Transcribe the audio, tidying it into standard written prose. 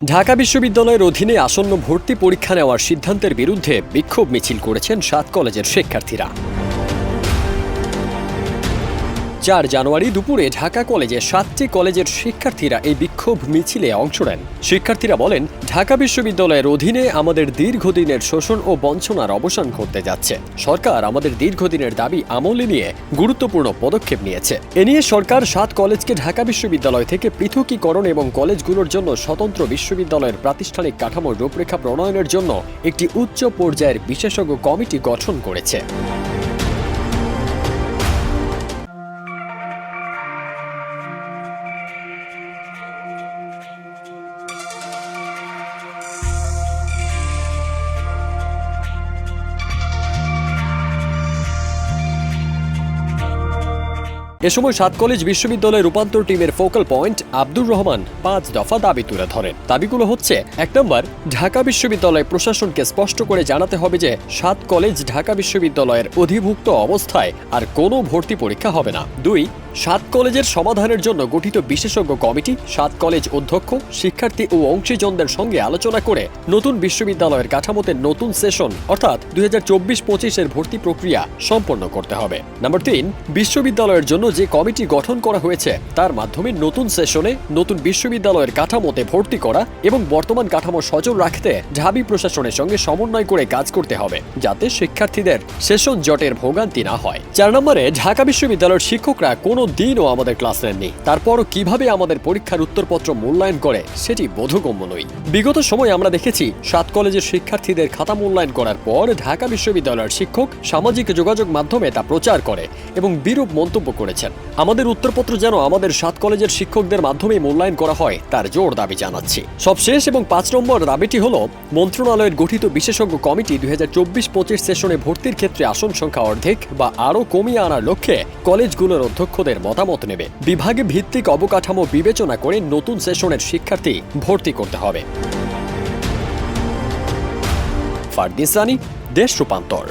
ঢাকা বিশ্ববিদ্যালয়ের অধীনে আসন্ন ভর্তি পরীক্ষা নেওয়ার সিদ্ধান্তের বিরুদ্ধে বিক্ষোভ মিছিল করেছেন ৭ কলেজের শিক্ষার্থীরা। ৪ জানুয়ারি দুপুরে ঢাকা কলেজে ৭টি কলেজের শিক্ষার্থীরা এই বিক্ষোভ মিছিলে অংশ নেন। শিক্ষার্থীরা বলেন, ঢাকা বিশ্ববিদ্যালয়ের অধীনে আমাদের দীর্ঘদিনের শোষণ ও বঞ্চনার অবসান ঘটতে যাচ্ছে। সরকার আমাদের দীর্ঘদিনের দাবি আমলে নিয়ে গুরুত্বপূর্ণ পদক্ষেপ নিয়েছে। এ নিয়ে সরকার ৭ কলেজকে ঢাকা বিশ্ববিদ্যালয় থেকে পৃথকীকরণ এবং কলেজগুলোর জন্য স্বতন্ত্র বিশ্ববিদ্যালয়ের প্রাতিষ্ঠানিক কাঠামোর রূপরেখা প্রণয়নের জন্য একটি উচ্চ পর্যায়ের বিশেষজ্ঞ কমিটি গঠন করেছে। এ সময় ৭ কলেজ বিশ্ববিদ্যালয় রূপান্তর টিমের ফোকাল পয়েন্ট আব্দুর রহমান ৫ দফা দাবি তুলে ধরেন। দাবিগুলো হচ্ছে, ১ নম্বর, ঢাকা বিশ্ববিদ্যালয় প্রশাসনকে স্পষ্ট করে জানাতে হবে যে ৭ কলেজ ঢাকা বিশ্ববিদ্যালয়ের অধিভুক্ত অবস্থায় আর কোনো ভর্তি পরীক্ষা হবে না। ২, ৭ কলেজের সমাধানের জন্য গঠিত বিশেষজ্ঞ কমিটি ৭ কলেজ অধ্যক্ষ, শিক্ষার্থী ও অংশীজনদের সঙ্গে আলোচনা করে নতুন বিশ্ববিদ্যালয়ের কাঠামোতে নতুন সেশন অর্থাৎ ২০২৪-২৫-এর ভর্তি প্রক্রিয়া সম্পন্ন করতে হবে। নম্বর ৩, বিশ্ববিদ্যালয়ের জন্য যে কমিটি গঠন করা হয়েছে তার মাধ্যমে নতুন সেশনে নতুন বিশ্ববিদ্যালয়ের কাঠামোতে ভর্তি করা এবং বর্তমান কাঠামো সচল রাখতে ঢাবি প্রশাসনের সঙ্গে সমন্বয় করে কাজ করতে হবে, যাতে শিক্ষার্থীদের সেশন জটের ভোগান্তি না হয়। ৪ নম্বরে, ঢাকা বিশ্ববিদ্যালয়ের শিক্ষকরা কোনো দিনও আমাদের ক্লাস নেননি, তারপরও কিভাবে আমাদের পরীক্ষার উত্তরপত্র মূল্যায়ন করে সেটি বোধগম্য নয়। বিগত সময়ে আমরা দেখেছি ৭ কলেজের শিক্ষার্থীদের খাতা মূল্যায়ন করার পর ঢাকা বিশ্ববিদ্যালয়ের শিক্ষক সামাজিক যোগাযোগ মাধ্যমে তা প্রচার করে এবং বিরূপ মন্তব্য করেছেন। আমাদের উত্তরপত্র যেন আমাদের ৭ কলেজের শিক্ষকদের মাধ্যমে মূল্যায়ন করা হয় তার জোর দাবি জানাচ্ছি। সবশেষ এবং ৫ নম্বর দাবিটি হল, মন্ত্রণালয়ের গঠিত বিশেষজ্ঞ কমিটি ২০২৪-২৫ সেশনে ভর্তির ক্ষেত্রে আসন সংখ্যা অর্ধেক বা আরও কমিয়ে আনার লক্ষ্যে কলেজগুলোর অধ্যক্ষদের মতামত নেবে। বিভাগে ভিত্তিক অবকাঠামো বিবেচনা করে নতুন সেশনের শিক্ষার্থী ভর্তি করতে হবে। ফারদিন সানি, দেশ রূপান্তর।